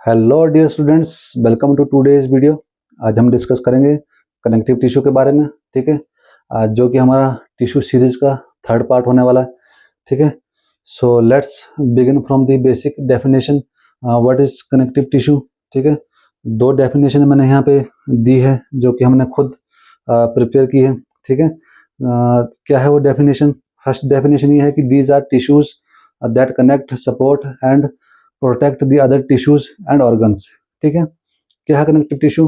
Hello dear students, welcome to today's video. आज हम discuss करेंगे कनेक्टिव टिश्यू के बारे में। ठीक है, आज जो कि हमारा टिश्यू सीरीज का थर्ड पार्ट होने वाला है। ठीक है, so let's begin from the basic definition. What is connective tissue. ठीक है, दो डेफिनेशन मैंने यहाँ पे दी है जो कि हमने खुद प्रिपेयर की है। ठीक है, क्या है वो डेफिनेशन? फर्स्ट डेफिनेशन ये है कि these are tissues that connect, support and protect the other tissues and organs. ठीक है, क्या है कनेक्टिव टिश्यू?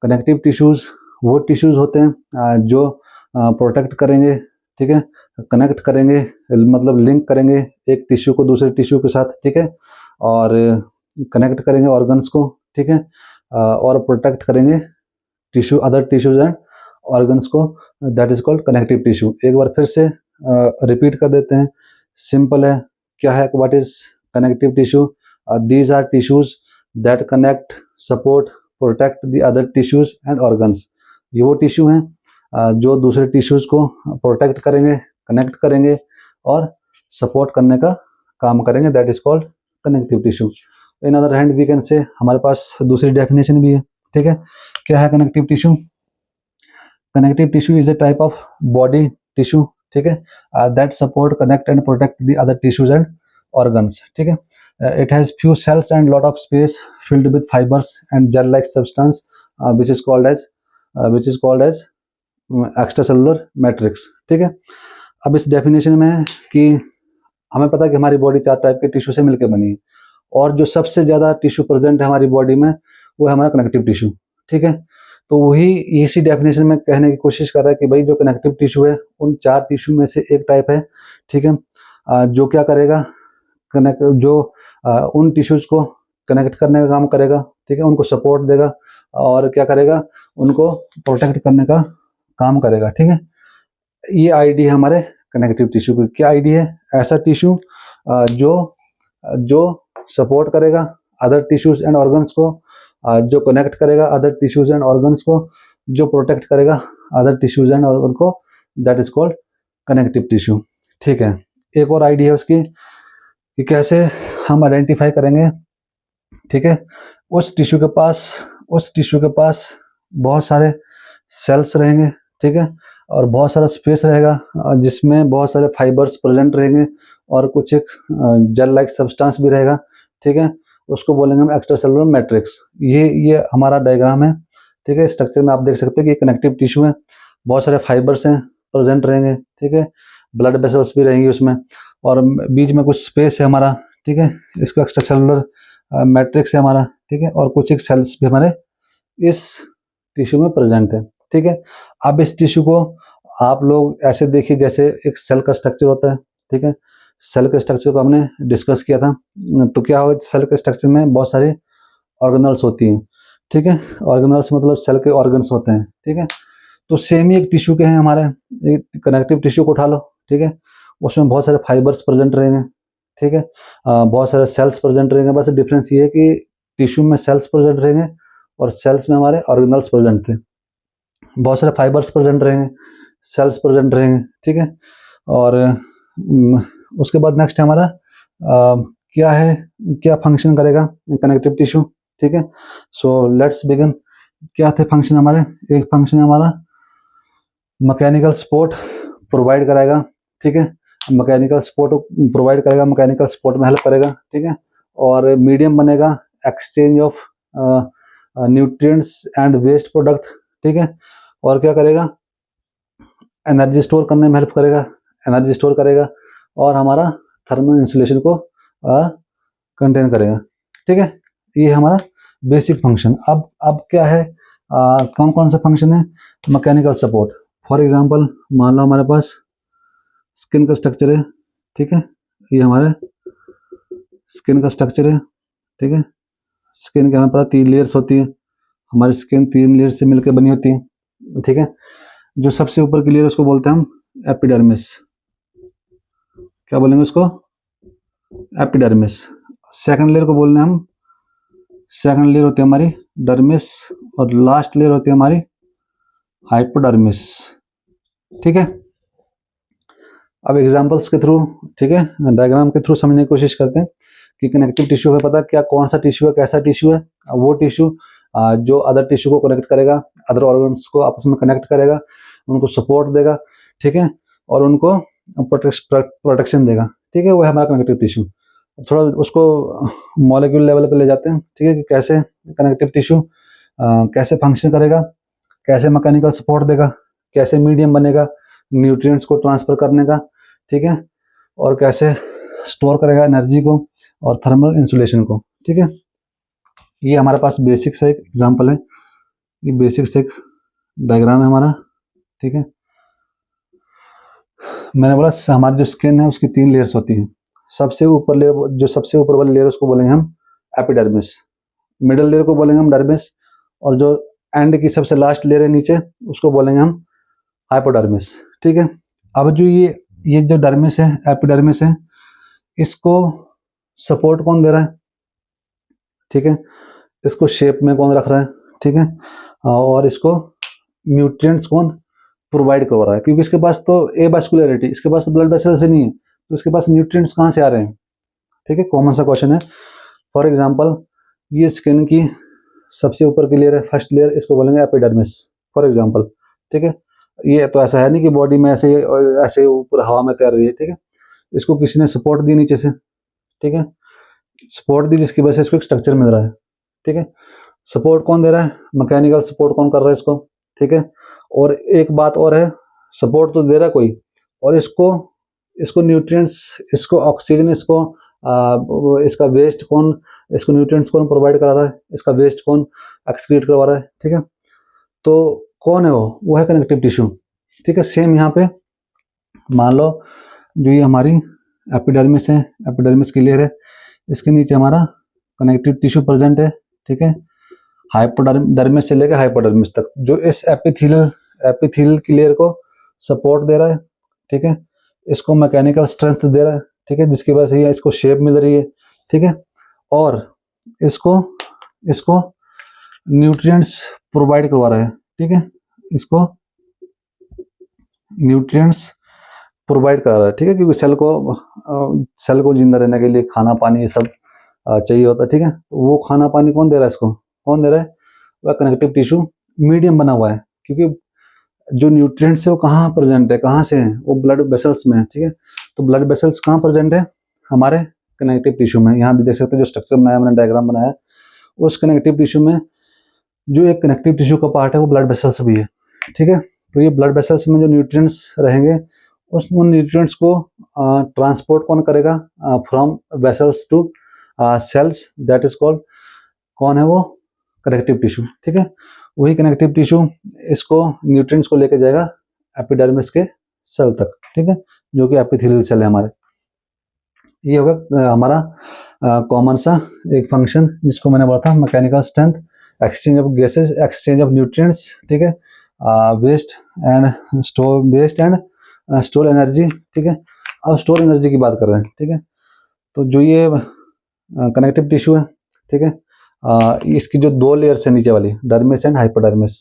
कनेक्टिव टिश्यूज वो टिश्यूज होते हैं जो प्रोटेक्ट करेंगे, ठीक है, कनेक्ट करेंगे, मतलब लिंक करेंगे एक टिश्यू को दूसरे टिश्यू के साथ। ठीक है, और कनेक्ट करेंगे ऑर्गन्स को। ठीक है, और प्रोटेक्ट करेंगे tissue, other tissues and organs को। That is called connective tissue. एक बार फिर से रिपीट कर देते हैं, सिंपल है। क्या है, what is connective tissue? These are tissues that connect, support, protect the other tissues and organs। ये वो टिश्यू हैं जो दूसरे टिश्यूज को प्रोटेक्ट करेंगे, कनेक्ट करेंगे और सपोर्ट करने का काम करेंगे। That is called connective tissue. In other hand we can say, हमारे पास दूसरी डेफिनेशन भी है। ठीक है, क्या है connective tissue? Connective tissue is a type of body tissue, ठीक है, that support, connect and protect the other tissues and organs. ठीक है, it has few cells and lot of space filled with fibers and gel like substance which is called as extracellular matrix। ठीक है, अब इस definition में है कि हमें पता है कि हमारी बॉडी चार टाइप के टिश्यू से मिलकर बनी है और जो सबसे ज़्यादा टिश्यू प्रेजेंट है हमारी बॉडी में वो है हमारा कनेक्टिव टिश्यू। ठीक है, तो वही इसी डेफिनेशन में कहने की कोशिश कर रहा है कि भाई जो कनेक्टिव टिश्यू है उन चार टिश्यू में से एक टाइप है। ठीक है, जो क्या करेगा, कनेक्ट, जो उन टिश्यूज को कनेक्ट करने का काम करेगा। ठीक है, उनको सपोर्ट देगा और क्या करेगा, उनको प्रोटेक्ट करने का काम करेगा। ठीक है, ये आईडी है हमारे कनेक्टिव टिश्यू की। क्या आईडी है? ऐसा टिश्यू जो जो सपोर्ट करेगा अदर टिश्यूज एंड ऑर्गन्स को, जो कनेक्ट करेगा अदर टिश्यूज एंड ऑर्गन्स को, जो प्रोटेक्ट करेगा अदर टिश्यूज एंड ऑर्गन को। That is called connective tissue. ठीक है, एक और आईडी है उसकी कि कैसे हम आइडेंटिफाई करेंगे। ठीक है, उस टिश्यू के पास बहुत सारे सेल्स रहेंगे। ठीक है, और बहुत सारा स्पेस रहेगा जिसमें बहुत सारे फाइबर्स प्रेजेंट रहेंगे और कुछ एक जेल लाइक सब्सटेंस भी रहेगा। ठीक है, उसको बोलेंगे हम एक्स्ट्रा सेलुलर मैट्रिक्स। ये हमारा डायग्राम है। ठीक है, स्ट्रक्चर में आप देख सकते हैं कि कनेक्टिव टिश्यू है, बहुत सारे फाइबर्स हैं प्रेजेंट रहेंगे। ठीक है, ब्लड वेसल्स भी रहेंगी उसमें और बीच में कुछ स्पेस है हमारा। ठीक है, इसको एक्स्ट्रा सेलुलर मैट्रिक्स है हमारा। ठीक है, और कुछ एक सेल्स भी हमारे इस टिश्यू में प्रेजेंट है। ठीक है, अब इस टिश्यू को आप लोग ऐसे देखिए जैसे एक सेल का स्ट्रक्चर होता है। ठीक है, सेल के स्ट्रक्चर को हमने डिस्कस किया था। तो क्या हो, सेल के स्ट्रक्चर में बहुत सारे ऑर्गेनल्स होती हैं। ठीक है, ऑर्गेनल्स मतलब सेल के ऑर्गन्स होते हैं। ठीक है, तो सेम ही एक टिश्यू के हैं हमारे। एक कनेक्टिव टिश्यू को उठा लो। ठीक है, उसमें बहुत सारे फाइबर्स प्रेजेंट रहेंगे। ठीक है, बहुत सारे सेल्स प्रेजेंट रहेंगे। बस डिफरेंस ये है कि टिश्यू में सेल्स प्रेजेंट रहेंगे और सेल्स में हमारे ऑर्गेनल्स प्रेजेंट थे। बहुत सारे फाइबर्स प्रेजेंट रहेंगे, सेल्स प्रेजेंट रहेंगे। ठीक है, और उसके बाद नेक्स्ट हमारा क्या है, क्या फंक्शन करेगा कनेक्टिव टिश्यू। ठीक है, सो लेट्स बिगिन। क्या थे फंक्शन हमारे? एक फंक्शन हमारा मैकेनिकल सपोर्ट प्रोवाइड कराएगा। ठीक है, मैकेनिकल सपोर्ट प्रोवाइड करेगा, मैकेनिकल सपोर्ट में हेल्प करेगा। ठीक है, और मीडियम बनेगा exchange of nutrients and waste product. ठीक है, और क्या करेगा, एनर्जी स्टोर करने में हेल्प करेगा, एनर्जी स्टोर करेगा और हमारा थर्मल इंसुलेशन को कंटेन करेगा। ठीक है, ये हमारा बेसिक फंक्शन। अब क्या है, कौन कौन सा फंक्शन है? Mechanical support. फॉर एग्जांपल मान लो हमारे पास स्किन का स्ट्रक्चर है। ठीक है, ये हमारे स्किन का स्ट्रक्चर है। ठीक है, स्किन के हमें पता 3 लेयर्स होती है। हमारी स्किन 3 लेयर से मिलकर बनी होती है। ठीक है, जो सबसे ऊपर की लेयर उसको बोलते हैं हम एपिडर्मिस। क्या बोलेंगे उसको? एपिडर्मिस। सेकंड लेयर को बोलते हैं हम, सेकंड लेयर होती है हमारी डर्मिस और लास्ट लेयर होती है हमारी हाइपोडर्मिस। ठीक है, अब एग्जांपल्स के थ्रू, ठीक है, डायग्राम के थ्रू समझने की कोशिश करते हैं कि कनेक्टिव टिश्यू हमें पता है क्या कौन सा टिश्यू है, कैसा टिश्यू है। वो टिश्यू जो अदर टिश्यू को कनेक्ट करेगा, अदर ऑर्गन्स को आपस में कनेक्ट करेगा, उनको सपोर्ट देगा, ठीक है, और उनको प्रोटेक्शन देगा, ठीक है, वो है हमारा कनेक्टिव टिश्यू। थोड़ा उसको मॉलिक्यूल लेवल पे ले जाते हैं, ठीक है, कि कैसे कनेक्टिव टिश्यू कैसे फंक्शन करेगा, कैसे मैकेनिकल सपोर्ट देगा, कैसे मीडियम बनेगा न्यूट्रिएंट्स को ट्रांसफर करने का, ठीक है, और कैसे स्टोर करेगा एनर्जी को और थर्मल इंसुलेशन को, ठीक है। ये हमारे पास बेसिक से एक एग्जांपल है, ये बेसिक से एक डायग्राम है हमारा, ठीक है। मैंने बोला हमारी जो स्किन है उसकी 3 लेयर्स होती हैं। सबसे ऊपर लेयर, जो सबसे ऊपर वाली लेयर उसको बोलेंगे हम एपिडर्मिस, मिडिल लेयर को बोलेंगे हम डर्मिस, और जो एंड की सबसे लास्ट लेयर है नीचे उसको बोलेंगे हम हाइपोडर्मिस, ठीक है। अब जो ये जो डर्मिस है, एपिडर्मिस है, इसको सपोर्ट कौन दे रहा है, ठीक है, इसको शेप में कौन रख रहा है, ठीक है, और इसको न्यूट्रिएंट्स कौन प्रोवाइड करवा रहा है, क्योंकि इसके पास तो एवास्कुलरिटी, इसके पास तो ब्लड वेसल्स ही नहीं है, तो इसके पास न्यूट्रिएंट्स कहाँ से आ रहे हैं, ठीक है, कॉमन सा क्वेश्चन है। फॉर एग्जांपल ये स्किन की सबसे ऊपर की लेयर है, फर्स्ट लेयर, इसको बोलेंगे एपिडर्मिस फॉर एग्जांपल, ठीक है। ये तो ऐसा है नहीं कि बॉडी में ऐसे ऐसे ऊपर हवा में तैर रही है, ठीक है, इसको किसी ने सपोर्ट दी नीचे से, ठीक है, सपोर्ट दी जिसकी वजह से इसको एक स्ट्रक्चर मिल रहा है, ठीक है। सपोर्ट कौन दे रहा है, मैकेनिकल सपोर्ट कौन कर रहा है इसको, ठीक है। और एक बात और है, सपोर्ट तो दे रहा है कोई, और इसको न्यूट्रिएंट्स, इसको ऑक्सीजन, इसका वेस्ट कौन, इसको न्यूट्रिएंट्स कौन प्रोवाइड करा रहा है, इसका वेस्ट कौन एक्सक्रीट करवा रहा है, ठीक है। तो कौन है वो है कनेक्टिव टिश्यू, ठीक है। सेम यहाँ पे मान लो जो ये हमारी एपिडर्मिस है, एपिडर्मिस की लेयर है, इसके नीचे हमारा कनेक्टिव टिश्यू प्रेजेंट है, ठीक है, हाइपोडर्मिस से लेकर हाइपोडर्मिस तक, जो इस एपिथेलियल की लेयर को सपोर्ट दे रहा है, ठीक है, इसको मैकेनिकल स्ट्रेंथ दे रहा है, ठीक है, जिसकी वजह से इसको शेप मिल रही है, ठीक है, और इसको न्यूट्रिएंट्स प्रोवाइड करवा रहा है, ठीक है, इसको न्यूट्रिएंट्स प्रोवाइड करा रहा है, ठीक है, क्योंकि सेल को जिंदा रहने के लिए खाना पानी ये सब चाहिए होता है, ठीक है। वो खाना पानी कौन दे रहा है, इसको कौन दे रहा है, वह कनेक्टिव टिश्यू मीडियम बना हुआ है, क्योंकि जो न्यूट्रिएंट्स है वो कहाँ प्रेजेंट है, कहाँ से है, वो ब्लड वेसल्स में है, ठीक है। तो ब्लड वेसल्स कहाँ प्रेजेंट है, हमारे कनेक्टिव टिश्यू में। यहाँ भी देख सकते हैं जो स्ट्रक्चर बनाया मैंने, डायग्राम बनाया, उस कनेक्टिव टिश्यू में जो एक कनेक्टिव टिश्यू का पार्ट है वो ब्लड वेसल्स भी है, ठीक है। तो ये ब्लड वेसल्स में जो न्यूट्रिएंट्स रहेंगे, उन न्यूट्रिएंट्स को ट्रांसपोर्ट कौन करेगा from vessels to cells, that is called, कौन है वो, कनेक्टिव टिश्यू, ठीक है। वही कनेक्टिव टिश्यू इसको न्यूट्रिएंट्स को लेके जाएगा एपिडर्मिस के सेल तक, ठीक है, जो कि एपिथेलियल सेल है हमारे। ये होगा हमारा कॉमन सा एक फंक्शन जिसको मैंने बोला था mechanical strength, exchange of gases, exchange of nutrients, ठीक है, वेस्ट एंड स्टोर एनर्जी, ठीक है। अब स्टोर एनर्जी की बात कर रहे हैं, ठीक है। तो जो ये कनेक्टिव टिश्यू है, ठीक है, इसकी जो 2 लेयर्स है नीचे वाली, डर्मिस एंड हाइपोडर्मिस,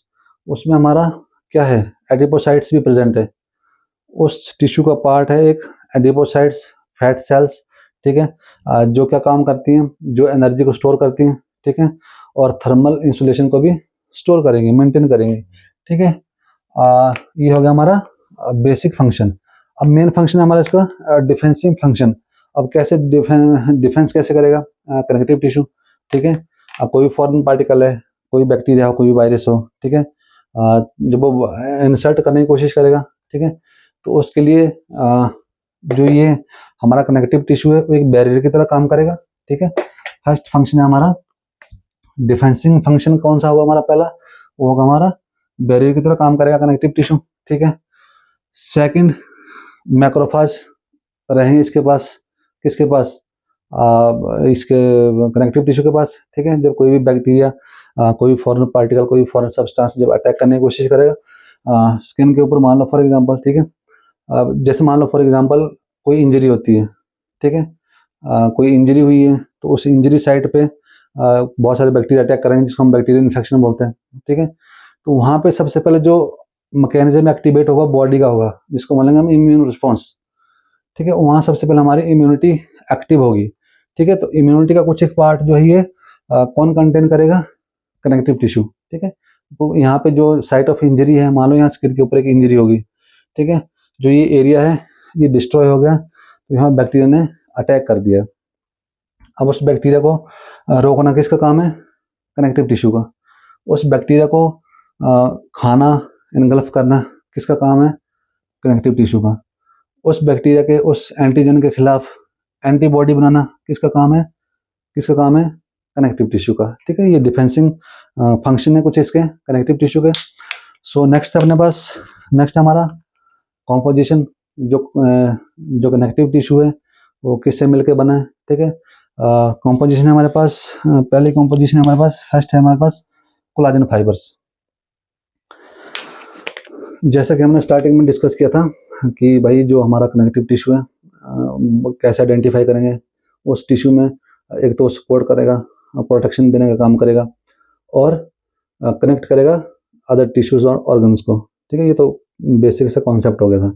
उसमें हमारा क्या है, एडिपोसाइट्स भी प्रेजेंट है। उस टिश्यू का पार्ट है एक एडिपोसाइट्स, फैट सेल्स, ठीक है, जो क्या काम करती हैं, जो एनर्जी को स्टोर करती हैं, ठीक है, और थर्मल इंसुलेशन को भी स्टोर करेंगे, मेंटेन करेंगे, ठीक है। ये हो गया हमारा बेसिक फंक्शन। अब मेन फंक्शन हमारा इसका डिफेंसिव फंक्शन। अब कैसे डिफेंस कैसे करेगा कनेक्टिव टिश्यू, ठीक है। अब कोई फॉरेन पार्टिकल है, कोई बैक्टीरिया हो, कोई वायरस हो, ठीक है, जब वो इंसर्ट करने की कोशिश करेगा, ठीक है, तो उसके लिए जो ये हमारा कनेक्टिव टिश्यू है वो एक बैरियर की तरह काम करेगा, ठीक है। फर्स्ट फंक्शन है हमारा डिफेंसिंग फंक्शन, कौन सा हुआ हमारा पहला, वो होगा हमारा बैरियर की तरह काम करेगा कनेक्टिव टिश्यू, ठीक है। सेकंड, मैक्रोफाज रहेंगे इसके पास, किसके पास, इसके कनेक्टिव टिश्यू के पास, ठीक है। जब कोई भी बैक्टीरिया, कोई फॉरेन पार्टिकल, कोई फॉरेन सब्सटेंस जब अटैक करने की कोशिश करेगा स्किन के ऊपर, मान लो फॉर एग्जांपल, ठीक है, जैसे मान लो फॉर एग्जांपल कोई इंजरी होती है, ठीक है, कोई इंजरी हुई है, तो उस इंजरी साइट पे बहुत सारे बैक्टीरिया अटैक करेंगे, जिसको हम बैक्टीरियल इन्फेक्शन बोलते हैं, ठीक है। तो वहाँ पे सबसे पहले जो मैकेनिज्म एक्टिवेट होगा बॉडी का होगा, जिसको बोलेंगे हम इम्यून रिस्पॉन्स, ठीक है। वहाँ सबसे पहले हमारी इम्यूनिटी एक्टिव होगी, ठीक है। तो इम्यूनिटी का कुछ एक पार्ट जो है ये कौन कंटेन करेगा, कनेक्टिव टिश्यू, ठीक है। तो यहाँ पे जो साइट ऑफ इंजरी है, मान लो यहाँ स्किन के ऊपर एक इंजरी होगी, ठीक है, जो ये एरिया है ये डिस्ट्रॉय हो गया, तो यहाँ बैक्टीरिया ने अटैक कर दिया। अब उस बैक्टीरिया को रोकना किसका काम है, कनेक्टिव टिश्यू का। उस बैक्टीरिया को खाना इनगल्फ करना किसका काम है, कनेक्टिव टिश्यू का। उस बैक्टीरिया के उस एंटीजन के खिलाफ एंटीबॉडी बनाना किसका काम है, किसका काम है, कनेक्टिव टिश्यू का, ठीक है। ये डिफेंसिंग फंक्शन है कुछ इसके कनेक्टिव टिश्यू के। सो नेक्स्ट अपने पास, नेक्स्ट हमारा कॉम्पोजिशन, जो कनेक्टिव टिश्यू है वो किससे मिलके बना है, ठीक है। कॉम्पोजिशन है हमारे पास, पहली कॉम्पोजिशन है हमारे पास, फर्स्ट है हमारे पास कोलाजन फाइबर्स। जैसा कि हमने स्टार्टिंग में डिस्कस किया था कि भाई जो हमारा कनेक्टिव टिश्यू है कैसे आइडेंटिफाई करेंगे, उस टिश्यू में एक तो सपोर्ट करेगा, प्रोटेक्शन देने का काम करेगा, और कनेक्ट करेगा अदर टिश्यूज और ऑर्गन्स को, ठीक है। ये तो बेसिक सा कॉन्सेप्ट हो गया था।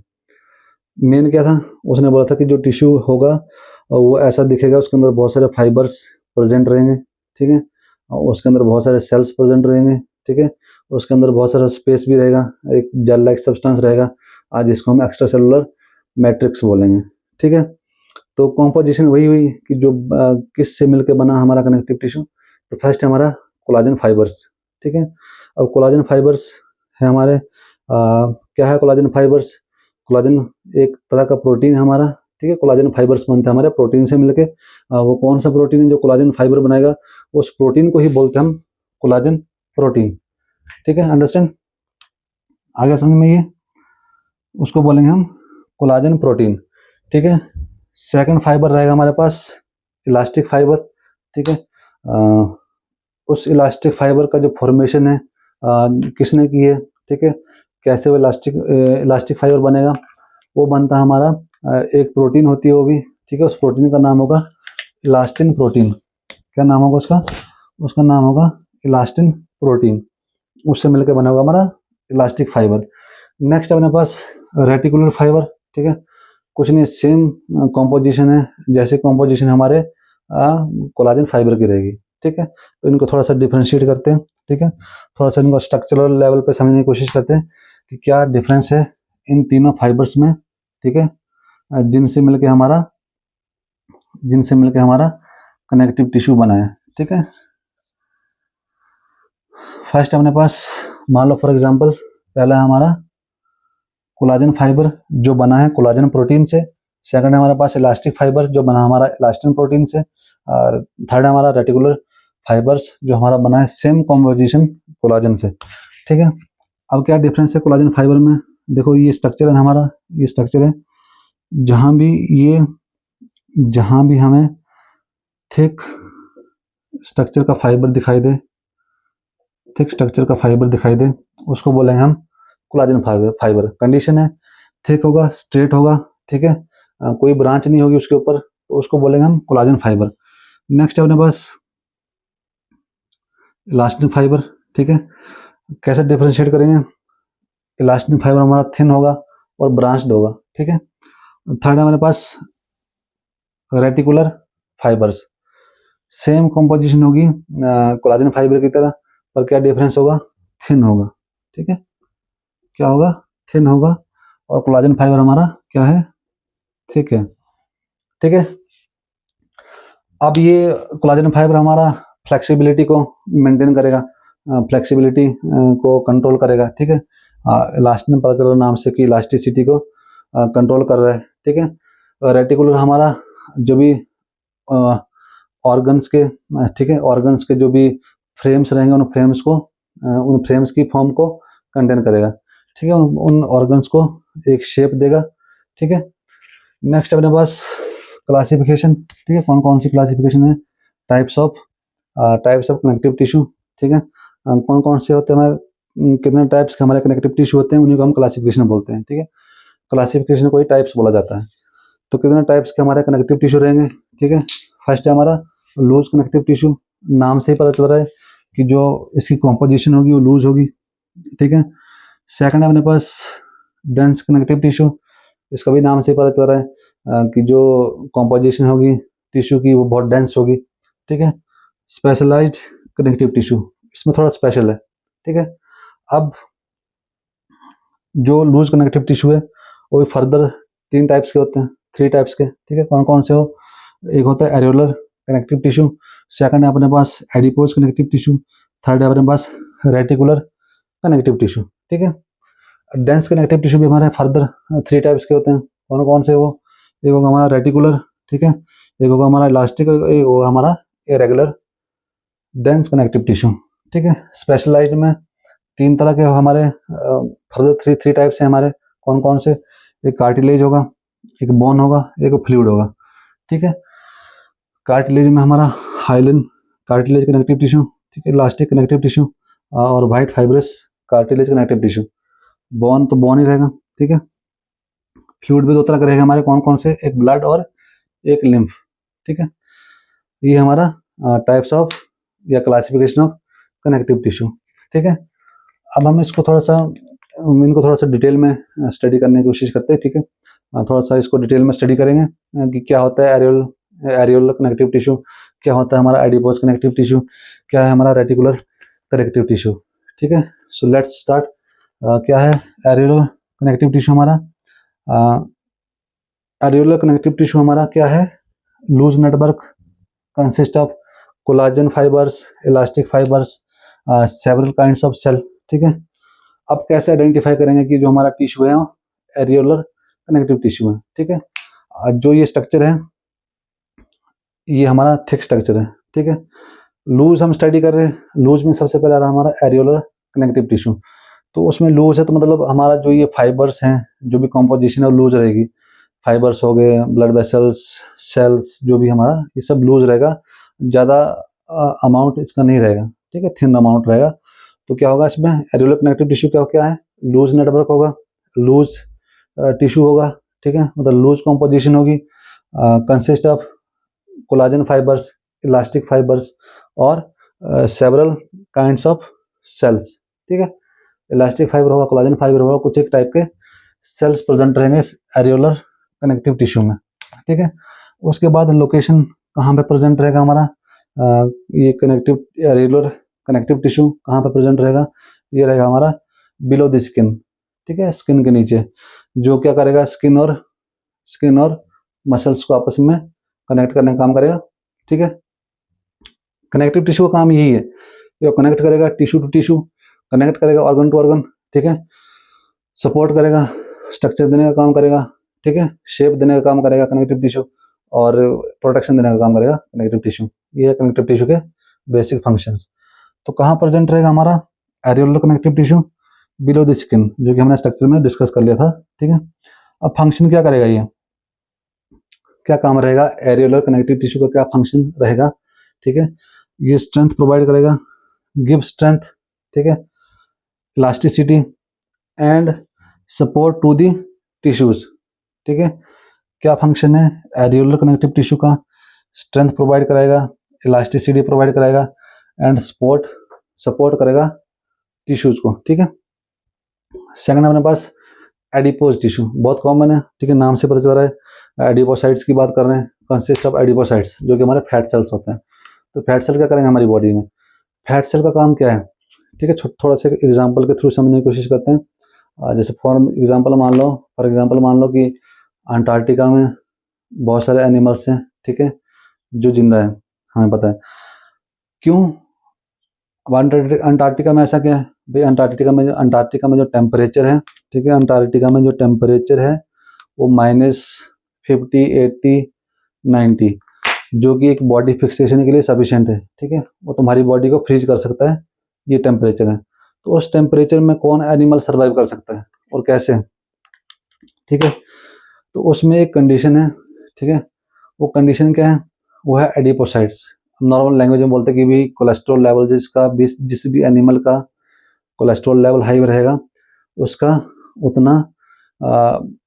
मेन क्या था, उसने बोला था कि जो टिश्यू होगा वो ऐसा दिखेगा, उसके अंदर बहुत सारे फाइबर्स प्रेजेंट रहेंगे, ठीक है, और उसके अंदर बहुत सारे सेल्स प्रेजेंट रहेंगे, ठीक है, उसके अंदर बहुत सारा स्पेस भी रहेगा, एक जेल लाइक सब्सटेंस रहेगा, आज इसको हम एक्स्ट्रा सेलुलर मैट्रिक्स बोलेंगे, ठीक है। तो कॉम्पोजिशन वही हुई कि जो किस से मिलकर बना हमारा कनेक्टिव टिश्यू। तो फर्स्ट हमारा कोलाजन फाइबर्स, ठीक है। अब कोलाजन फाइबर्स है हमारे क्या है कोलाजन फाइबर्स, कोलाजन एक तरह का प्रोटीन है हमारा, ठीक है। कोलाजन फाइबर्स बनते हैं हमारे प्रोटीन से मिलके। वो कौन सा प्रोटीन है जो कोलाजन फाइबर बनाएगा, उस प्रोटीन को ही बोलते हैं हम कोलाजन प्रोटीन, ठीक है। अंडरस्टैंड, आगे समझ में, ये उसको बोलेंगे हम कोलाजन प्रोटीन, ठीक है। सेकंड फाइबर रहेगा हमारे पास इलास्टिक फाइबर, ठीक है। उस इलास्टिक फाइबर का जो फॉर्मेशन है किसने की है, ठीक है, कैसे वो इलास्टिक फाइबर बनेगा, वो बनता है हमारा एक प्रोटीन होती है वो भी, ठीक है। उस प्रोटीन का नाम होगा इलास्टिन प्रोटीन। क्या नाम होगा उसका, उसका नाम होगा इलास्टिन प्रोटीन। उससे मिलकर बना होगा हमारा इलास्टिक फाइबर। नेक्स्ट अपने पास रेटिकुलर फाइबर, ठीक है। कुछ नहीं, सेम कॉम्पोजिशन है जैसे कॉम्पोजिशन हमारे कोलाजन फाइबर की रहेगी, ठीक है। तो इनको थोड़ा सा डिफ्रेंशिएट करते हैं, ठीक है, थोड़ा सा इनको स्ट्रक्चरल लेवल पे समझने की कोशिश करते हैं कि क्या डिफरेंस है इन तीनों फाइबर्स में, ठीक है, जिनसे मिलके हमारा कनेक्टिव टिश्यू बना है, ठीक है। फर्स्ट अपने पास मान लो फॉर एग्जांपल पहला है हमारा कोलाजन फाइबर जो बना है कोलाजन प्रोटीन से, सेकंड है हमारे पास इलास्टिक फाइबर जो बना हमारा इलास्टिन प्रोटीन से, और थर्ड है हमारा रेटिकुलर फाइबर्स जो हमारा बना है सेम कॉम्पोजिशन कोलाजन से, ठीक है। अब क्या डिफरेंस है कोलाजन फाइबर में, देखो ये स्ट्रक्चर है हमारा, ये स्ट्रक्चर है, जहां भी हमें थिक स्ट्रक्चर का फाइबर दिखाई दे, थिक स्ट्रक्चर का फाइबर दिखाई दे, उसको बोलेंगे हम कोलाजन फाइबर। कंडीशन है थिक होगा, स्ट्रेट होगा, ठीक है, कोई ब्रांच नहीं होगी उसके ऊपर, तो उसको बोलेंगे हम कोलाजन फाइबर। नेक्स्ट है अपने पास इलास्टिन फाइबर, ठीक है। कैसे डिफरेंशिएट करेंगे, इलास्टिन फाइबर हमारा थिन होगा और ब्रांच्ड होगा, ठीक है। थर्ड है हमारे पास रेटिकुलर फाइबर्स, सेम कॉम्पोजिशन होगी कोलाजन फाइबर की तरह, पर क्या डिफरेंस होगा, थिन होगा, ठीक है, क्या होगा, थिन होगा, और कोलाजन फाइबर हमारा क्या है, थिक है, ठीक है। अब ये कोलाजन फाइबर हमारा फ्लेक्सिबिलिटी को मेंटेन करेगा, फ्लेक्सिबिलिटी को कंट्रोल करेगा, ठीक है। इलास्टिन पता चला नाम से कि इलास्टिसिटी को कंट्रोल कर रहा है, ठीक है। रेटिकुलर हमारा जो भी ऑर्गन्स के, ठीक है, ऑर्गन्स के जो भी फ्रेम्स रहेंगे उन फ्रेम्स की फॉर्म को कंटेन करेगा, ठीक है, उन ऑर्गन्स को एक शेप देगा, ठीक है। नेक्स्ट अपने पास क्लासिफिकेशन, ठीक है, कौन कौन सी क्लासिफिकेशन है, टाइप्स ऑफ कनेक्टिव टिश्यू, ठीक है, कौन कौन से होते हैं हमारे, कितने टाइप्स के हमारे कनेक्टिव टिश्यू होते हैं, उन्हीं को हम क्लासिफिकेशन बोलते हैं, ठीक है। क्लासिफिकेशन को ही टाइप्स बोला जाता है। तो कितने टाइप्स के हमारे कनेक्टिव टिश्यू रहेंगे, ठीक है। फर्स्ट है हमारा लूज कनेक्टिव टिश्यू, नाम से ही पता चल रहा है कि जो इसकी कॉम्पोजिशन होगी वो लूज होगी, ठीक है। सेकंड है अपने पास डेंस कनेक्टिव टिश्यू, इसका भी नाम से ही पता चल रहा है कि जो कॉम्पोजिशन होगी टिश्यू की वो बहुत डेंस होगी, ठीक है। स्पेशलाइज्ड कनेक्टिव टिश्यू, इसमें थोड़ा स्पेशल है, ठीक है। अब जो लूज कनेक्टिव टिश्यू है वो भी फर्दर 3 टाइप्स के होते हैं, 3 टाइप्स के, ठीक है। कौन कौन से हो? एक होता है एरियोलर कनेक्टिव टिश्यू, सेकंड है अपने पास एडिपोज कनेक्टिव टिश्यू, थर्ड है अपने पास रेटिकुलर कनेक्टिव टिश्यू, ठीक है। डेंस कनेक्टिव टिश्यू भी हमारे फर्दर 3 टाइप्स के होते हैं। कौन कौन से? वो एक होगा हमारा रेटिकुलर, ठीक है, एक होगा हमारा इलास्टिक, एक होगा हमारा इरेगुलर डेंस कनेक्टिव टिश्यू, ठीक है। स्पेशलाइज्ड में 3 तरह के हमारे फर्दर थ्री टाइप्स हैं हमारे। कौन कौन से? एक कार्टिलेज होगा, एक बोन होगा, एक फ्लूइड होगा, ठीक है। कार्टिलेज में हमारा हाइलिन कार्टिलेज कनेक्टिव टिश्यू, ठीक है, इलास्टिक कनेक्टिव टिश्यू और white fibrous cartilage connective tissue. Bone तो बोन ही रहेगा, ठीक है। फ्लूइड भी 2 तरह का रहेगा हमारे। कौन कौन से? एक ब्लड और एक लिम्फ, ठीक है। ये हमारा टाइप्स ऑफ या क्लासिफिकेशन ऑफ कनेक्टिव टिश्यू, ठीक है। अब हम इसको थोड़ा सा इनको थोड़ा सा डिटेल में स्टडी करने की कोशिश करते हैं, ठीक है। थोड़ा सा इसको डिटेल में स्टडी करेंगे कि क्या होता है एरियोलर कनेक्टिव टिश्यू, क्या होता है हमारा एडिपोज कनेक्टिव टिश्यू, क्या है हमारा रेटिकुलर कनेक्टिव टिश्यू, ठीक है। So let's start. क्या है एरियोलर कनेक्टिव टिश्यू? हमारा एरियोलर कनेक्टिव टिश्यू हमारा क्या है? Loose network consist of collagen fibres, elastic fibres, several kinds of cell, ठीक है। अब कैसे आइडेंटिफाई करेंगे कि जो हमारा टिश्यू है एरियोलर कनेक्टिव टिश्यू है, ठीक है। जो ये स्ट्रक्चर है ये हमारा थिक स्ट्रक्चर है, ठीक है। लूज हम स्टडी कर रहे हैं, लूज में सबसे पहले आ रहा है हमारा एरियोलर कनेक्टिव टिश्यू। तो उसमें लूज है तो मतलब हमारा जो ये फाइबर्स हैं, जो भी कॉम्पोजिशन है वो लूज रहेगी। फाइबर्स हो गए, ब्लड वेसल्स, सेल्स, जो भी हमारा ये सब लूज रहेगा, ज़्यादा अमाउंट इसका नहीं रहेगा, ठीक है, थिन अमाउंट रहेगा। तो क्या होगा इसमें? एरियोलर कनेक्टिव टिश्यू क्या क्या है? लूज नेटवर्क होगा, लूज टिश्यू होगा, ठीक है, मतलब लूज कॉम्पोजिशन होगी, consist of collagen fibres, elastic fibres और सेवरल काइंड्स ऑफ सेल्स, ठीक है। इलास्टिक फाइबर होगा, कोलाजन फाइबर होगा, कुछ एक टाइप के सेल्स प्रेजेंट रहेंगे एरियोलर कनेक्टिव टिश्यू में, ठीक है। उसके बाद लोकेशन कहाँ पे प्रेजेंट रहेगा हमारा? ये कनेक्टिव एरियोलर कनेक्टिव टिश्यू कहाँ पे प्रेजेंट रहेगा? ये रहेगा हमारा बिलो द स्किन, ठीक है, स्किन के नीचे, जो क्या करेगा? स्किन और मसल्स को आपस में कनेक्ट करने का काम करेगा, ठीक है। कनेक्टिव टिश्यू का काम यही है, ये कनेक्ट करेगा टिश्यू टू टिश्यू, कनेक्ट करेगा ऑर्गन टू ऑर्गन, ठीक है, सपोर्ट करेगा, स्ट्रक्चर देने का काम करेगा, ठीक है, शेप देने का काम करेगा कनेक्टिव टिश्यू और प्रोटेक्शन देने का काम करेगा कनेक्टिव टिश्यू। ये है कनेक्टिव टिश्यू के बेसिक फंक्शंस। तो कहाँ प्रेजेंट रहेगा हमारा areolar connective tissue? Below the skin, जो कि हमने स्ट्रक्चर में डिस्कस कर लिया था, ठीक है। अब फंक्शन क्या करेगा? ये क्या काम रहेगा? एरियोलर कनेक्टिव टिश्यू का क्या फंक्शन रहेगा, ठीक है। ये स्ट्रेंथ प्रोवाइड करेगा, गिव स्ट्रेंथ, ठीक है, elasticity and support to the tissues, ठीक है। क्या फंक्शन है एरियोलर कनेक्टिव टिश्यू का? स्ट्रेंथ प्रोवाइड कराएगा, इलास्टिसिटी प्रोवाइड कराएगा एंड सपोर्ट करेगा टिश्यूज को, ठीक है। सेकंड अपने पास एडिपोज टिश्यू, बहुत कॉमन है, ठीक है, नाम से पता चल रहा है। एडिपोसाइट्स की बात कर रहे हैं, कंसिस्ट ऑफ एडिपोसाइट्स, जो कि हमारे फैट सेल्स होते हैं। तो फैट सेल क्या करेंगे हमारी बॉडी में? फैट सेल का काम क्या है, ठीक है, थोड़ा सा एग्जांपल के थ्रू समझने की कोशिश करते हैं। जैसे फॉर एग्जांपल मान लो कि अंटार्कटिका में बहुत सारे एनिमल्स हैं, ठीक है, जो जिंदा है, हमें पता है। क्यों? अब अंटार्कटिका में ऐसा क्या है भाई? अंटार्कटिका में जो टेम्परेचर है, ठीक है, अंटार्कटिका में जो टेम्परेचर है वो -50, 80, 90, जो कि एक बॉडी फिक्सेशन के लिए सफिशिएंट है, ठीक है, वो तुम्हारी बॉडी को फ्रीज कर सकता है, ये टेम्परेचर है। तो उस टेम्परेचर में कौन एनिमल सर्वाइव कर सकता है और कैसे, ठीक है। तो उसमें एक कंडीशन है, ठीक है, वो कंडीशन क्या है? वो है एडिपोसाइट्स। नॉर्मल लैंग्वेज में बोलते हैं कि भी कोलेस्ट्रॉल लेवल जिस भी एनिमल का कोलेस्ट्रॉल लेवल हाई रहेगा उसका उतना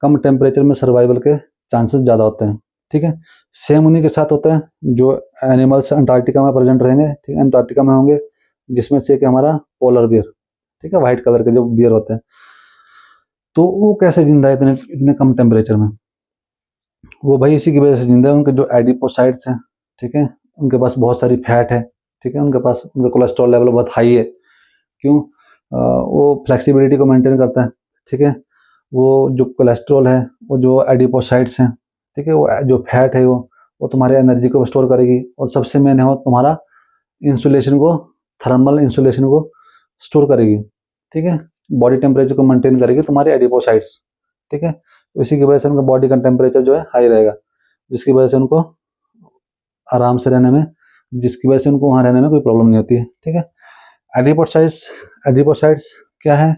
कम टेम्परेचर में सर्वाइवल के चांसेस ज़्यादा होते हैं, ठीक है। सेम उन्हीं के साथ होता है जो एनिमल्स अंटार्कटिका में प्रेजेंट रहेंगे, ठीक है, अंटार्कटिका में होंगे, जिसमें से कि हमारा पोलर बियर, ठीक है, व्हाइट कलर के जो बियर होते हैं। तो वो कैसे जिंदा है इतने इतने कम टेम्परेचर में? वो भाई इसी की वजह से जिंदा है। उनके जो एडिपोसाइट्स हैं, ठीक है, उनके पास बहुत सारी फैट है, ठीक है, उनके पास उनका कोलेस्ट्रॉल लेवल बहुत हाई है। क्यों? वो फ्लेक्सिबिलिटी को मेंटेन करता है, ठीक है। वो जो कोलेस्ट्रॉल है, वो जो एडिपोसाइट्स हैं, ठीक है, वो जो फैट है वो तुम्हारे एनर्जी को स्टोर करेगी, और सबसे मेन है वो तुम्हारा इंसुलेशन को, थर्मल इंसुलेशन को स्टोर करेगी, ठीक है। बॉडी टेम्परेचर को मेंटेन करेगी तुम्हारे एडिपोसाइट्स, ठीक है। तो इसी की वजह से उनका बॉडी का टेम्परेचर जो है हाई रहेगा, जिसकी वजह से उनको आराम से रहने में, जिसकी वजह से उनको वहाँ रहने में कोई प्रॉब्लम नहीं होती है, ठीक है। एडिपोसाइट्स, एडिपोसाइट्स क्या है?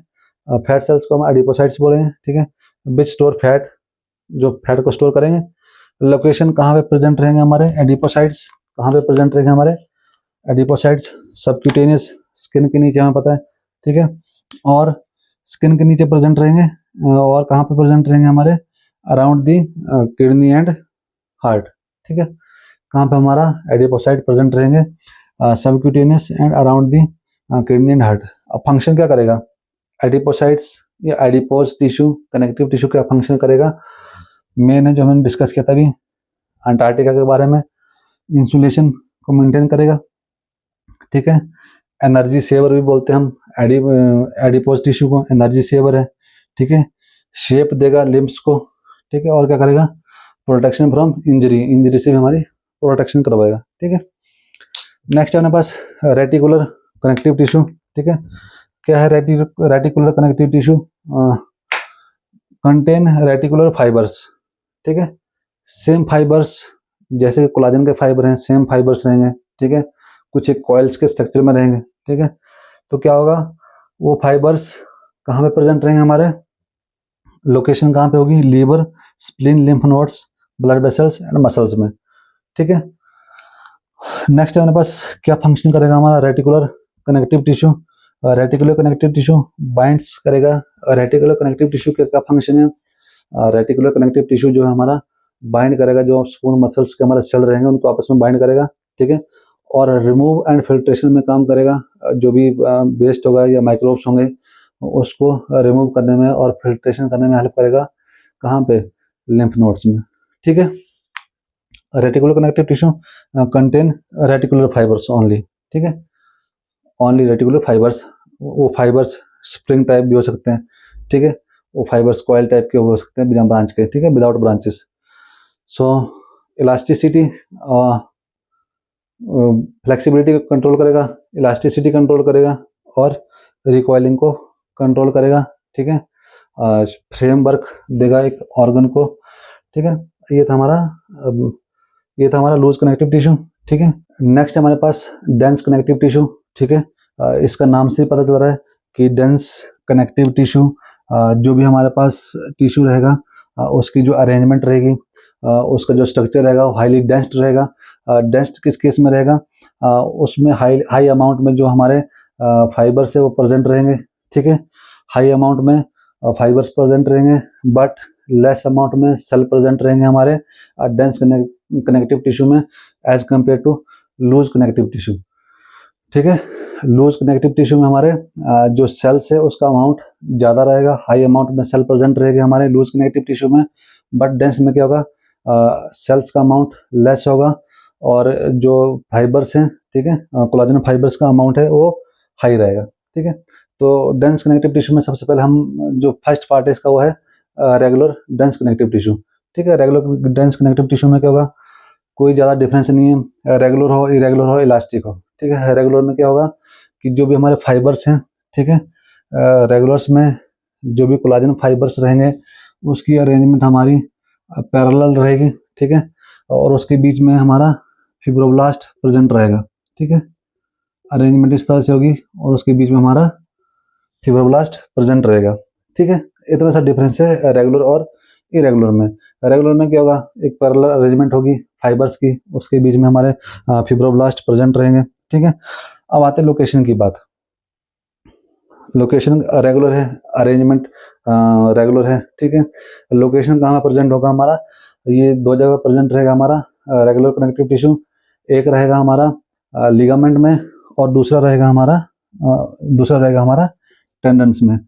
फैट सेल्स को हम एडिपोसाइट्स बोलेंगे, ठीक है। विच स्टोर फैट, जो फैट को स्टोर करेंगे। लोकेशन कहाँ पे प्रेजेंट रहेंगे हमारे एडिपोसाइट्स, कहाँ पे प्रेजेंट रहेंगे हमारे एडिपोसाइट्स? सबक्यूटेनियस, स्किन के नीचे, हमें पता है, ठीक है। और स्किन के नीचे प्रेजेंट रहेंगे, और कहाँ पे प्रेजेंट रहेंगे हमारे? Around the kidney and heart, ठीक है। कहाँ पे हमारा एडिपोसाइट प्रेजेंट रहेंगे? Subcutaneous and around the kidney and heart. अब फंक्शन क्या करेगा एडिपोसाइट्स या एडिपोज टिश्यू, कनेक्टिव टिश्यू क्या फंक्शन करेगा? मेन है जो हमने डिस्कस किया था अभी अंटार्कटिका के बारे में, इंसुलेशन को मेंटेन करेगा, ठीक है। एनर्जी सेवर भी बोलते हैं हम एडिपोज टिश्यू को, एनर्जी सेवर है, ठीक है। शेप देगा लिम्स को, ठीक है। और क्या करेगा? प्रोटेक्शन फ्रॉम इंजरी, इंजरी से भी हमारी प्रोटेक्शन करवाएगा, ठीक है। नेक्स्ट है अपने पास रेटिकुलर कनेक्टिव टिश्यू, ठीक है। क्या है reticular connective tissue? Contain reticular fibres, ठीक है। सेम फाइबर्स, जैसे कोलाजन के फाइबर हैं, सेम फाइबर्स रहेंगे, ठीक है। कुछ एक कॉइल्स के स्ट्रक्चर में रहेंगे, ठीक है। तो क्या होगा? वो फाइबर्स कहाँ पे प्रेजेंट रहेंगे हमारे? लोकेशन कहाँ पे होगी? Liver, spleen, lymph nodes, blood vessels and muscles में, ठीक है। नेक्स्ट है अपने पास क्या फंक्शन करेगा हमारा reticular connective tissue? Reticular connective tissue binds करेगा। रेटिकुलर कनेक्टिव टिश्यू का क्या फंक्शन है? रेटिकुलर कनेक्टिव टिश्यू जो है हमारा बाइंड करेगा, जो स्पून मसल्स के हमारे सेल रहेंगे उनको आपस में बाइंड करेगा, ठीक है। और रिमूव एंड फिल्ट्रेशन में काम करेगा। जो भी वेस्ट होगा या माइक्रोब्स होंगे उसको रिमूव करने में और फिल्ट्रेशन करने में हेल्प करेगा। कहाँ पे? लिम्फ नोड्स में, ठीक है। Reticular connective tissue contain reticular fibres only, ठीक है। Only reticular fibres. वो फाइबर्स स्प्रिंग टाइप भी हो सकते हैं, ठीक है। वो फाइबर्स कॉइल टाइप के हो सकते हैं बिना ब्रांच के, ठीक है, विदाउट ब्रांचेस। सो इलास्टिसिटी, फ्लेक्सिबिलिटी को कंट्रोल करेगा, इलास्टिसिटी कंट्रोल करेगा, और रिकॉइलिंग को कंट्रोल करेगा, ठीक है। फ्रेमवर्क देगा एक ऑर्गन को, ठीक है। ये था हमारा ये था हमारा लूज कनेक्टिव टिश्यू, ठीक है। नेक्स्ट हमारे पास डेंस कनेक्टिव टिश्यू, ठीक है। इसका नाम से ही पता चल रहा है कि डेंस कनेक्टिव टिश्यू, जो भी हमारे पास टिश्यू रहेगा उसकी जो अरेंजमेंट रहेगी, उसका जो स्ट्रक्चर रहेगा वो हाईली डेंस्ड रहेगा। डेंस्ड किस केस में रहेगा? उसमें हाई हाई अमाउंट में जो हमारे फाइबर्स है वो प्रेजेंट रहेंगे, ठीक है। हाई अमाउंट में फाइबर्स प्रेजेंट रहेंगे, बट लेस अमाउंट में सेल प्रेजेंट रहेंगे हमारे डेंस कनेक्टिव टिश्यू में as compare to loose connective tissue, ठीक है। लूज कनेक्टिव टिश्यू में हमारे जो सेल्स है उसका अमाउंट ज़्यादा रहेगा, हाई अमाउंट में सेल प्रेजेंट रहेगा हमारे लूज कनेक्टिव टिश्यू में। बट डेंस में क्या होगा? सेल्स का अमाउंट लेस होगा, और जो फाइबर्स हैं, ठीक है, कोलाजन फाइबर्स का अमाउंट है वो हाई रहेगा, ठीक है। तो डेंस कनेक्टिव टिश्यू में सबसे पहले हम जो फर्स्ट पार्ट है इसका वो है रेगुलर डेंस कनेक्टिव टिश्यू, ठीक है। रेगुलर डेंस कनेक्टिव टिश्यू में क्या होगा? कोई ज़्यादा डिफरेंस नहीं है, रेगुलर हो, इरेगुलर हो, इलास्टिक हो, ठीक है। रेगुलर में क्या होगा कि जो भी हमारे फाइबर्स हैं, ठीक है, रेगुलर्स में जो भी कोलाजन फाइबर्स रहेंगे उसकी अरेंजमेंट हमारी पैरेलल रहेगी, ठीक है। और उसके बीच में हमारा फिब्रोब्लास्ट प्रेजेंट रहेगा, ठीक है। अरेंजमेंट इस तरह से होगी और उसके बीच में हमारा फिब्रोब्लास्ट प्रेजेंट रहेगा, ठीक है। इतना सा डिफरेंस है रेगुलर और इरेगुलर में। रेगुलर में क्या होगा? एक पैरेलल अरेंजमेंट होगी फाइबर्स की, उसके बीच में हमारे फिब्रोब्लास्ट प्रेजेंट रहेंगे, ठीक है। अब आते हैं लोकेशन की बात। लोकेशन रेगुलर है, अरेंजमेंट रेगुलर है, ठीक है। लोकेशन कहाँ प्रेजेंट होगा हमारा? ये दो जगह प्रेजेंट रहेगा हमारा रेगुलर कनेक्टिव टिश्यू। एक रहेगा हमारा लिगामेंट में, और दूसरा रहेगा हमारा टेंडन्स में।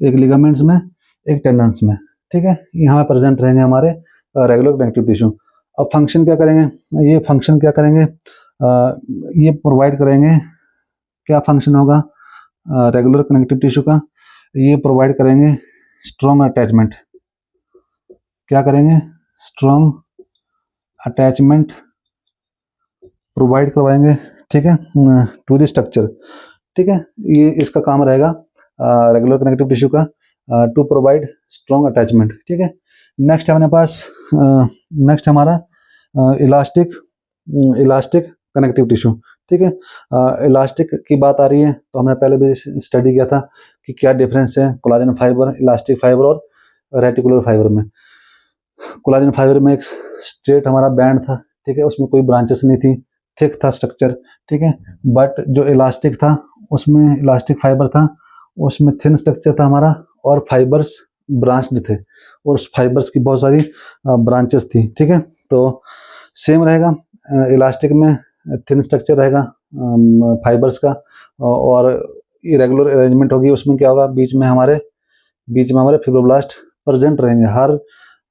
एक लिगामेंट्स में, एक टेंडन्स में, ठीक है। यहाँ पे प्रेजेंट रहेंगे हमारे रेगुलर कनेक्टिव टिश्यू। अब फंक्शन क्या करेंगे, ये फंक्शन क्या करेंगे, ये प्रोवाइड करेंगे, क्या फंक्शन होगा रेगुलर कनेक्टिव टिश्यू का, ये प्रोवाइड करेंगे स्ट्रॉन्ग अटैचमेंट। क्या करेंगे, स्ट्रॉन्ग अटैचमेंट प्रोवाइड करवाएंगे, ठीक है, टू द स्ट्रक्चर। ठीक है, ये इसका काम रहेगा रेगुलर कनेक्टिव टिश्यू का, टू प्रोवाइड स्ट्रॉन्ग अटैचमेंट। ठीक है, नेक्स्ट है अपने पास, नेक्स्ट हमारा इलास्टिक इलास्टिक कनेक्टिव टिश्यू। ठीक है, इलास्टिक की बात आ रही है तो हमने पहले भी स्टडी किया था कि क्या डिफरेंस है कोलाजन फाइबर, इलास्टिक फाइबर और रेटिकुलर फाइबर में। कोलाजन फाइबर में एक स्ट्रेट हमारा बैंड था, ठीक है, उसमें कोई ब्रांचेस नहीं थी, थिक था स्ट्रक्चर। ठीक है, बट जो इलास्टिक था उसमें, इलास्टिक फाइबर था उसमें थिन स्ट्रक्चर था हमारा और फाइबर्स ब्रांच्ड थे और उस फाइबर्स की बहुत सारी ब्रांचेस थी। ठीक है, तो सेम रहेगा, इलास्टिक में थिन स्ट्रक्चर रहेगा फाइबर्स का और इरेगुलर अरेंजमेंट होगी। उसमें क्या होगा, बीच में हमारे फिब्रोब्लास्ट प्रेजेंट रहेंगे,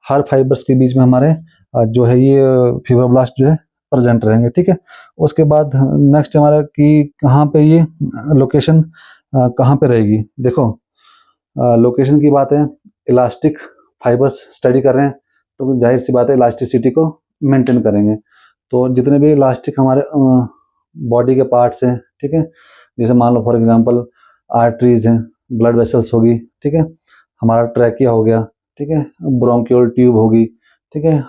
हर फाइबर्स के बीच में हमारे जो है ये फिब्रोब्लास्ट जो है प्रेजेंट रहेंगे। ठीक है, उसके बाद नेक्स्ट हमारा कि कहाँ पे ये लोकेशन कहाँ पे रहेगी। देखो लोकेशन की बात है, इलास्टिक फाइबर्स स्टडी कर रहे हैं तो जाहिर सी बात है इलास्टिसिटी को मेंटेन करेंगे। तो जितने भी इलास्टिक हमारे बॉडी के पार्ट्स हैं, ठीक है, जैसे मान लो फॉर एग्जांपल आर्टरीज हैं, ब्लड वेसल्स होगी, ठीक है, हमारा ट्रैकिया हो गया, ठीक है, ब्रोंकियल ट्यूब होगी, ठीक है,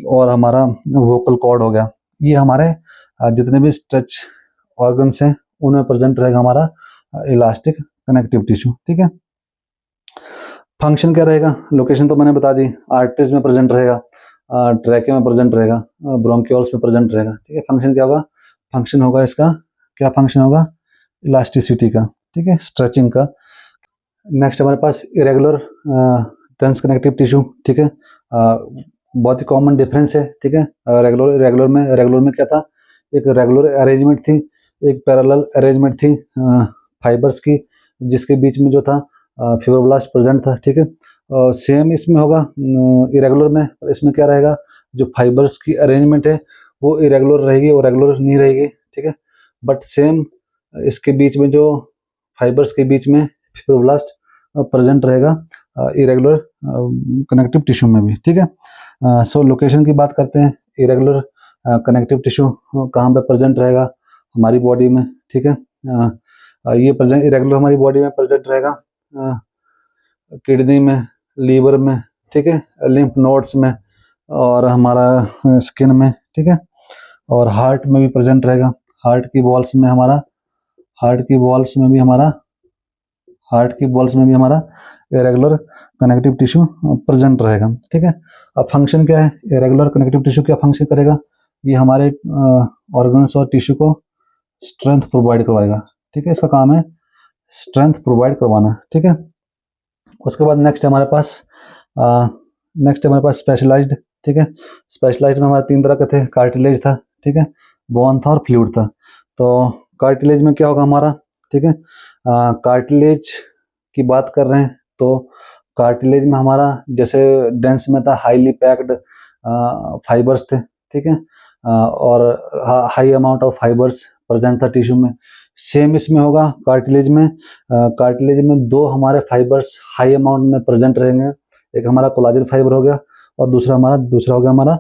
और हमारा वोकल कॉर्ड हो गया, ये हमारे जितने भी स्ट्रेच ऑर्गन्स हैं उनमें प्रेजेंट रहेगा हमारा इलास्टिक कनेक्टिव टिश्यू। ठीक है, फंक्शन क्या रहेगा, लोकेशन तो मैंने बता दी, आर्टरीज में प्रेजेंट रहेगा, ट्रैकिया में प्रेजेंट रहेगा, ब्रोंकियोल्स में प्रेजेंट रहेगा। ठीक है, फंक्शन क्या होगा, फंक्शन होगा इसका, क्या फंक्शन होगा, इलास्टिसिटी का, ठीक है, स्ट्रेचिंग का। नेक्स्ट हमारे पास इरेगुलर टेंस कनेक्टिव टिश्यू। ठीक है, बहुत ही कॉमन डिफरेंस है। ठीक है, रेगुलर में क्या था, एक रेगुलर अरेंजमेंट थी, एक पैरेलल अरेंजमेंट थी फाइबर्स की, जिसके बीच में जो था फिब्रोब्लास्ट प्रेजेंट था। ठीक है, सेम इसमें होगा इरेगुलर में, इसमें क्या रहेगा, जो फाइबर्स की अरेंजमेंट है वो इरेगुलर रहेगी और रेगुलर नहीं रहेगी। ठीक है, बट सेम इसके बीच में जो फाइबर्स के बीच में फिब्रोब्लास्ट प्रेजेंट रहेगा इरेगुलर कनेक्टिव टिश्यू में भी। ठीक है, सो लोकेशन की बात करते हैं, इरेगुलर कनेक्टिव टिश्यू कहाँ पे प्रेजेंट रहेगा हमारी बॉडी में। ठीक है, ये प्रेजेंट इरेगुलर हमारी बॉडी में प्रेजेंट रहेगा किडनी में, लीवर में, ठीक है, लिम्फ नोड्स में और हमारा स्किन में। ठीक है, और हार्ट में भी प्रेजेंट रहेगा, हार्ट की वॉल्स में हमारा इरेगुलर कनेक्टिव टिश्यू प्रेजेंट रहेगा। ठीक है, अब फंक्शन क्या है, इरेगुलर कनेक्टिव टिश्यू क्या फंक्शन करेगा, ये हमारे ऑर्गन्स और टिश्यू को स्ट्रेंथ प्रोवाइड करवाएगा। ठीक है, इसका काम है स्ट्रेंथ प्रोवाइड करवाना। ठीक है, उसके बाद नेक्स्ट हमारे पास स्पेशलाइज्ड। ठीक है, स्पेशलाइज्ड में हमारे तीन तरह के थे, कार्टिलेज था, ठीक है, बोन था और फ्लूइड था। तो कार्टिलेज में क्या होगा हमारा, ठीक है, कार्टिलेज की बात कर रहे हैं तो कार्टिलेज में हमारा जैसे डेंस में था, हाईली पैक्ड फाइबर्स थे। ठीक है, और high amount of fibres present था टिश्यू में। सेम इसमें होगा कार्टिलेज में दो हमारे फाइबर्स हाई अमाउंट में प्रेजेंट रहेंगे, एक हमारा कोलाजन फाइबर हो गया और दूसरा हो गया हमारा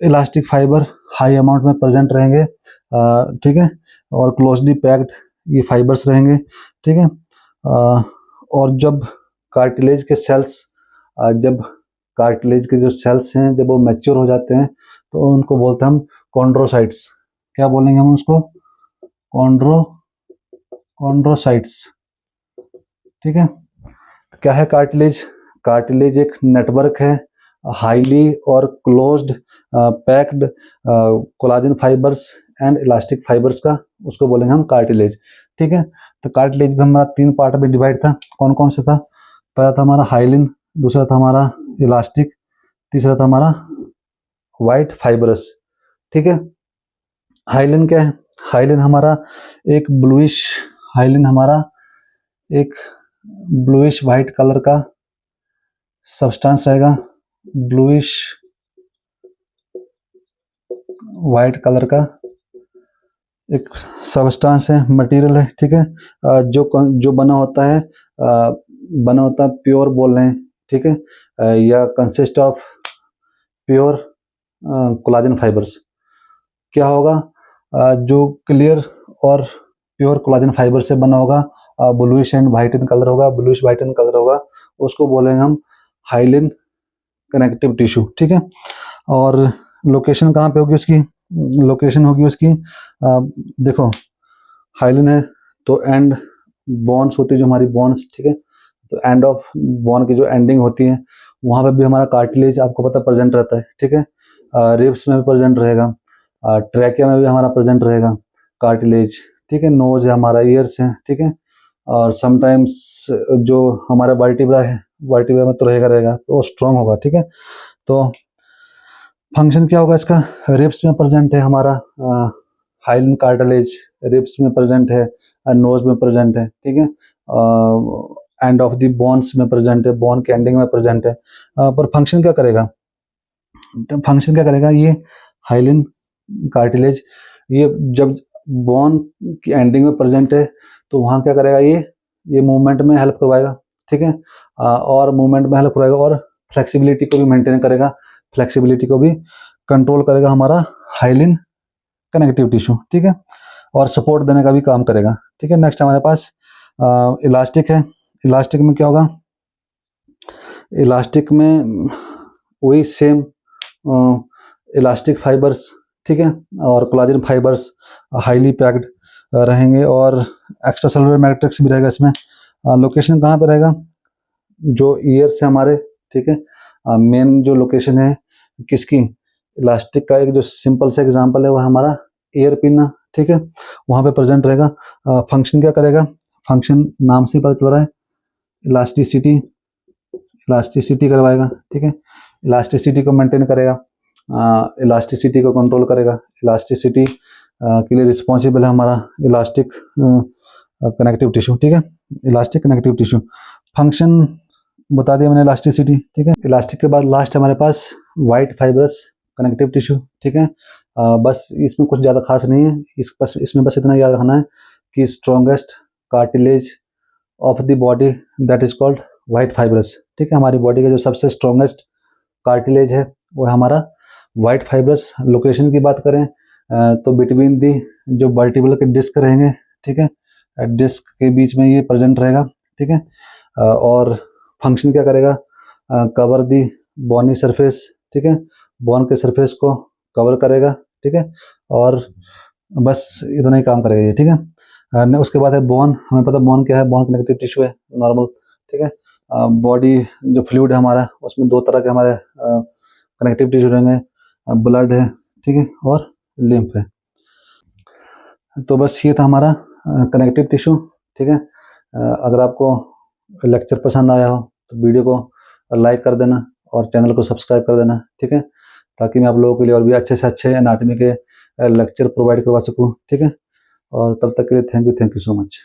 इलास्टिक फाइबर, हाई अमाउंट में प्रेजेंट रहेंगे। ठीक है, और क्लोजली पैक्ड ये फाइबर्स रहेंगे। ठीक है, और जब कार्टिलेज के जो सेल्स हैं जब वो मैच्योर हो जाते हैं तो उनको बोलते हैं हम कॉन्ड्रोसाइट्स। क्या बोलेंगे हम उसको, कॉन्ड्रोसाइट्स। ठीक है, क्या है कार्टिलेज एक नेटवर्क है हाईली और closed packed collagen fibres and elastic fibres का, उसको बोलेंगे हम कार्टिलेज। ठीक है, तो कार्टिलेज में हमारा तीन पार्ट में डिवाइड था, कौन कौन से था, पहला था हमारा हाइलिन, दूसरा था हमारा इलास्टिक, तीसरा था हमारा वाइट फाइबरस। ठीक है, हाइलिन क्या है, हाइलिन हमारा एक ब्लूइश वाइट कलर का सब्सटेंस रहेगा ब्लूइश वाइट कलर का एक सबस्टांस है, मटेरियल है, ठीक है। जो बना होता है प्योर बोल रहे हैं, ठीक है, या consist of pure collagen fibres. क्या होगा, जो क्लियर और प्योर कोलाजन फाइबर से बना होगा, bluish and white in colour होगा, ब्लूइश वाइट इन कलर होगा, उसको बोलेंगे हम हाइलिन कनेक्टिव टिश्यू, ठीक है। और लोकेशन कहाँ पे होगी उसकी, लोकेशन होगी उसकी देखो, हाइलिन है तो एंड बोन्स होती है, जो हमारी बोन्स, ठीक है, तो एंड ऑफ बोन की जो एंडिंग होती है वहाँ पे भी हमारा कार्टिलेज आपको पता प्रेजेंट रहता है, ठीक है। रिब्स में भी प्रेजेंट रहेगा, ट्रैकिया में भी हमारा प्रेजेंट रहेगा कार्टिलेज, ठीक है। नोज है हमारा, ईयर्स है, ठीक है। और समटाइम्स जो हमारा वर्टिब्रा है, वर्टिब्रा में तो रहेगा तो वो स्ट्रॉन्ग होगा, ठीक है। तो फंक्शन क्या होगा इसका, रिब्स में प्रेजेंट है हमारा हाइलिन कार्टिलेज, रिब्स में प्रेजेंट है, नोज में प्रेजेंट है, ठीक है। एंड ऑफ द बोन्स में प्रेजेंट है, बोन के एंडिंग में प्रेजेंट है। पर फंक्शन क्या करेगा, ये हाइलिन कार्टिलेज, ये जब बोन की एंडिंग में प्रेजेंट है तो वहाँ क्या करेगा, ये मूवमेंट में हेल्प करवाएगा, ठीक है। और मूवमेंट में हेल्प करवाएगा और फ्लेक्सिबिलिटी को भी मेंटेन करेगा, फ्लेक्सिबिलिटी को भी कंट्रोल करेगा हमारा हाइलिन कनेक्टिव टिश्यू, ठीक है। और सपोर्ट देने का भी काम करेगा, ठीक है। नेक्स्ट हमारे पास इलास्टिक है। इलास्टिक में क्या होगा, इलास्टिक में वही सेम इलास्टिक फाइबर्स, ठीक है, और कोलाजन फाइबर्स हाईली पैक्ड रहेंगे, और एक्स्ट्रा सेलुलर मैट्रिक्स भी रहेगा इसमें। लोकेशन कहाँ पे रहेगा, जो ईयर से हमारे, ठीक है, मेन जो लोकेशन है किसकी, इलास्टिक का एक जो सिंपल सा एग्जांपल है वो हमारा ईयर पिन, ठीक है, वहाँ पे प्रेजेंट रहेगा। फंक्शन क्या करेगा, फंक्शन नाम से पता चल रहा है, इलास्टिसिटी, इलास्टिसिटी करवाएगा, ठीक है। इलास्टिसिटी को मेंटेन करेगा, इलास्टिसिटी को कंट्रोल करेगा, इलास्टिसिटी के लिए रिस्पॉन्सिबल है हमारा इलास्टिक कनेक्टिव टिश्यू, ठीक है। इलास्टिक कनेक्टिव टिश्यू फंक्शन बता दिया मैंने, इलास्टिसिटी, ठीक है। इलास्टिक के बाद लास्ट हमारे पास वाइट फाइबरस कनेक्टिव टिश्यू, ठीक है। बस इसमें कुछ ज़्यादा खास नहीं है, इसमें बस इतना याद रखना है कि strongest cartilage of the body that is called white fibrous, ठीक है। हमारी बॉडी का जो सबसे स्ट्रॉन्गेस्ट कार्टिलेज है वो है हमारा वाइट फाइबरस। लोकेशन की बात करें तो बिटवीन दी जो वर्टिब्रल के डिस्क रहेंगे, ठीक है, डिस्क के बीच में ये प्रेजेंट रहेगा, ठीक है। और फंक्शन क्या करेगा, कवर दी बोनी सरफेस, ठीक है, बोन के सरफेस को कवर करेगा, ठीक है। और बस इतना ही काम करेगा ये, ठीक है। उसके बाद है बोन, हमें पता बोन क्या है, बोन कनेक्टिव टिश्यू है नॉर्मल, ठीक है। बॉडी जो फ्लूइड है हमारा उसमें दो तरह के हमारे कनेक्टिव टिश्यू रहेंगे, ब्लड है, ठीक है, और लिम्फ है। तो बस ये था हमारा कनेक्टिव टिश्यू, ठीक है। अगर आपको लेक्चर पसंद आया हो तो वीडियो को लाइक कर देना और चैनल को सब्सक्राइब कर देना, ठीक है, ताकि मैं आप लोगों के लिए और भी अच्छे से अच्छे एनाटॉमी के लेक्चर प्रोवाइड करवा सकूं, ठीक है। और तब तक के लिए थैंक यू सो मच।